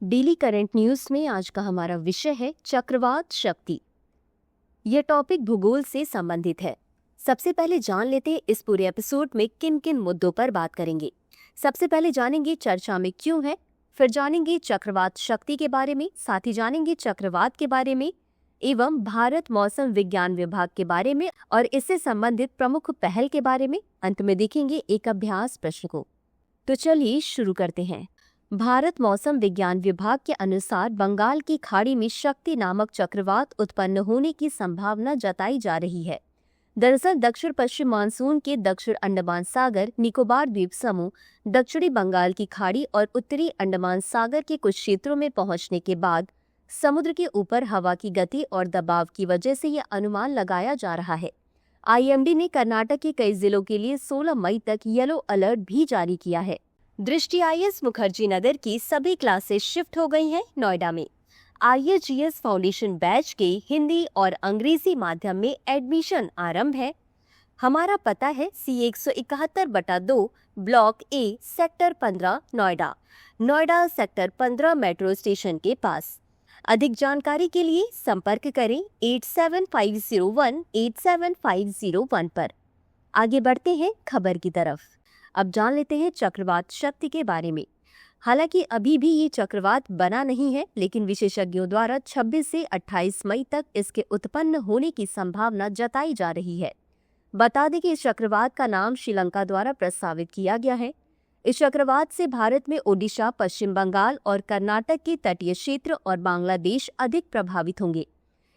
Daily current news में आज का हमारा विषय है चक्रवात शक्ति। यह टॉपिक भूगोल से संबंधित है। सबसे पहले जान लेते हैं इस पूरे एपिसोड में किन किन मुद्दों पर बात करेंगे। सबसे पहले जानेंगे चर्चा में क्यों है, फिर जानेंगे चक्रवात शक्ति के बारे में, साथ ही जानेंगे चक्रवात के बारे में एवं भारत मौसम विज्ञान विभाग के बारे में और इससे संबंधित प्रमुख पहल के बारे में। अंत में देखेंगे एक अभ्यास प्रश्न को। तो चलिए शुरू करते हैं। भारत मौसम विज्ञान विभाग के अनुसार बंगाल की खाड़ी में शक्ति नामक चक्रवात उत्पन्न होने की संभावना जताई जा रही है। दरअसल दक्षिण पश्चिम मानसून के दक्षिण अंडमान सागर, निकोबार द्वीप समूह, दक्षिणी बंगाल की खाड़ी और उत्तरी अंडमान सागर के कुछ क्षेत्रों में पहुंचने के बाद समुद्र के ऊपर हवा की गति और दबाव की वजह से यह अनुमान लगाया जा रहा है। आईएमडी ने कर्नाटक के कई जिलों के लिए 16 मई तक येलो अलर्ट भी जारी किया है। दृष्टि आईएएस मुखर्जी नगर की सभी क्लासेस शिफ्ट हो गई हैं नोएडा में। आईएजीएस फाउंडेशन बैच के हिंदी और अंग्रेजी माध्यम में एडमिशन आरंभ है। हमारा पता है C171/2 block A sector 15 Noida sector 15 metro station के पास। अधिक जानकारी के लिए संपर्क करें 8750187501 पर। आगे बढ़ते हैं खबर की तरफ। अब जान लेते हैं चक्रवात शक्ति के बारे में। हालांकि अभी भी ये चक्रवात बना नहीं है, लेकिन विशेषज्ञों द्वारा 26 से 28 मई तक इसके उत्पन्न होने की संभावना जताई जा रही है। बता दें कि इस चक्रवात का नाम श्रीलंका द्वारा प्रस्तावित किया गया है। इस चक्रवात से भारत में ओडिशा, पश्चिम बंगाल और कर्नाटक के तटीय क्षेत्र और बांग्लादेश अधिक प्रभावित होंगे।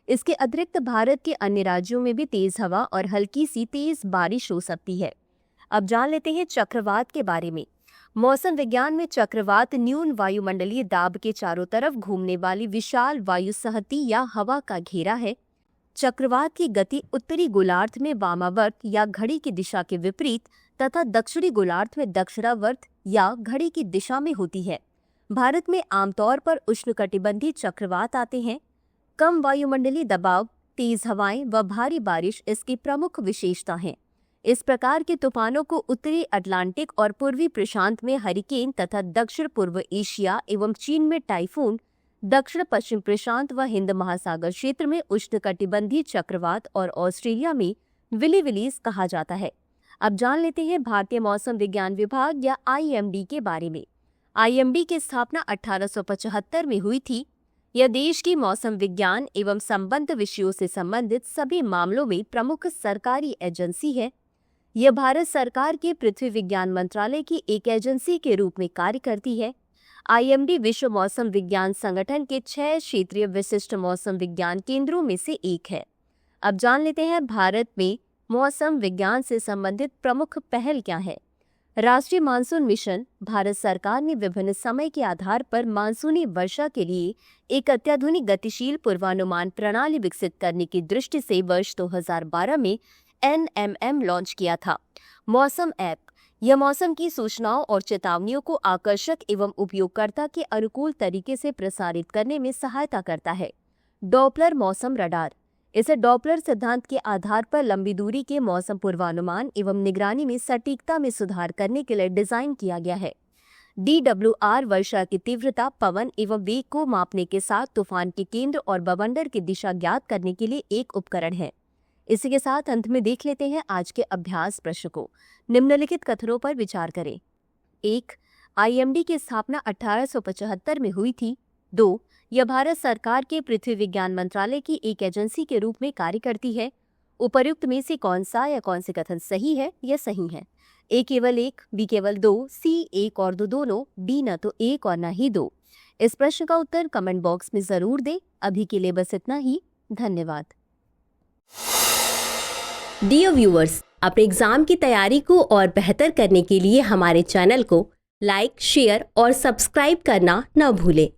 इसके अतिरिक्त भारत के अन्य राज्यों में भी तेज हवा और हल्की सी तेज बारिश हो सकती है। अब जान लेते हैं चक्रवात के बारे में। मौसम विज्ञान में चक्रवात न्यून वायुमंडलीय दाब के चारों तरफ घूमने वाली विशाल वायु सहती या हवा का घेरा है। चक्रवात की गति उत्तरी गोलार्ध में वामावर्त या घड़ी की दिशा के विपरीत तथा दक्षिणी गोलार्ध में दक्षिणावर्त या घड़ी की दिशा में होती है। भारत में आमतौर पर उष्णकटिबंधीय चक्रवात आते हैं। कम वायुमंडलीय दबाव, तेज हवाएं व भारी बारिश इसकी प्रमुख विशेषता हैं। इस प्रकार के तूफानों को उत्तरी अटलांटिक और पूर्वी प्रशांत में हरिकेन तथा दक्षिण पूर्व एशिया एवं चीन में टाइफून, दक्षिण पश्चिम प्रशांत व हिंद महासागर क्षेत्र में उष्णकटिबंधीय चक्रवात और ऑस्ट्रेलिया में विलीविलीज कहा जाता है। अब जान लेते हैं भारतीय मौसम विज्ञान विभाग या आईएमडी के बारे में। आईएमडी की स्थापना 1875 में हुई थी। यह देश की मौसम विज्ञान एवं संबद्ध विषयों से संबंधित सभी मामलों में प्रमुख सरकारी एजेंसी है। यह भारत सरकार के पृथ्वी विज्ञान मंत्रालय की एक एजेंसी के रूप में कार्य करती है। आईएमडी विश्व मौसम विज्ञान संगठन के 6 क्षेत्रीय विशिष्ट मौसम विज्ञान केंद्रों में से एक है। अब जान लेते हैं भारत में मौसम विज्ञान से संबंधित प्रमुख पहल क्या है। राष्ट्रीय मानसून मिशन। भारत सरकार ने विभिन्न समय के आधार पर मानसूनी वर्षा के लिए एक अत्याधुनिक गतिशील पूर्वानुमान प्रणाली विकसित करने की दृष्टि से वर्ष 2012 में NMM लॉन्च किया था। मौसम ऐप यह मौसम की सूचनाओं और चेतावनियों को आकर्षक एवं उपयोगकर्ता के अनुकूल तरीके से प्रसारित करने में सहायता करता है। डॉपलर मौसम रडार इसे डॉपलर सिद्धांत के आधार पर लंबी दूरी के मौसम पूर्वानुमान एवं निगरानी में सटीकता में सुधार करने के लिए डिजाइन किया गया है। DWR वर्षा की तीव्रता, पवन एवं वेग को मापने के साथ तूफान के केंद्र और बवंडर की दिशा ज्ञात करने के लिए एक उपकरण है। इसी के साथ अंत में देख लेते हैं आज के अभ्यास प्रश्न को। निम्नलिखित कथनों पर विचार करें। 1. आईएमडी की स्थापना 1875 में हुई थी। 2. यह भारत सरकार के पृथ्वी विज्ञान मंत्रालय की एक एजेंसी के रूप में कार्य करती है। उपर्युक्त में से कौन सा या कौन से कथन सही है या सही है? A केवल 1, B केवल 2, C 1 और 2 दोनों, D न तो 1 और न ही 2। इस प्रश्न का उत्तर कमेंट बॉक्स में जरूर दें। अभी के लिए बस इतना ही। धन्यवाद। डियर व्यूअर्स, अपने एग्जाम की तैयारी को और बेहतर करने के लिए हमारे चैनल को लाइक, शेयर और सब्सक्राइब करना न भूलें।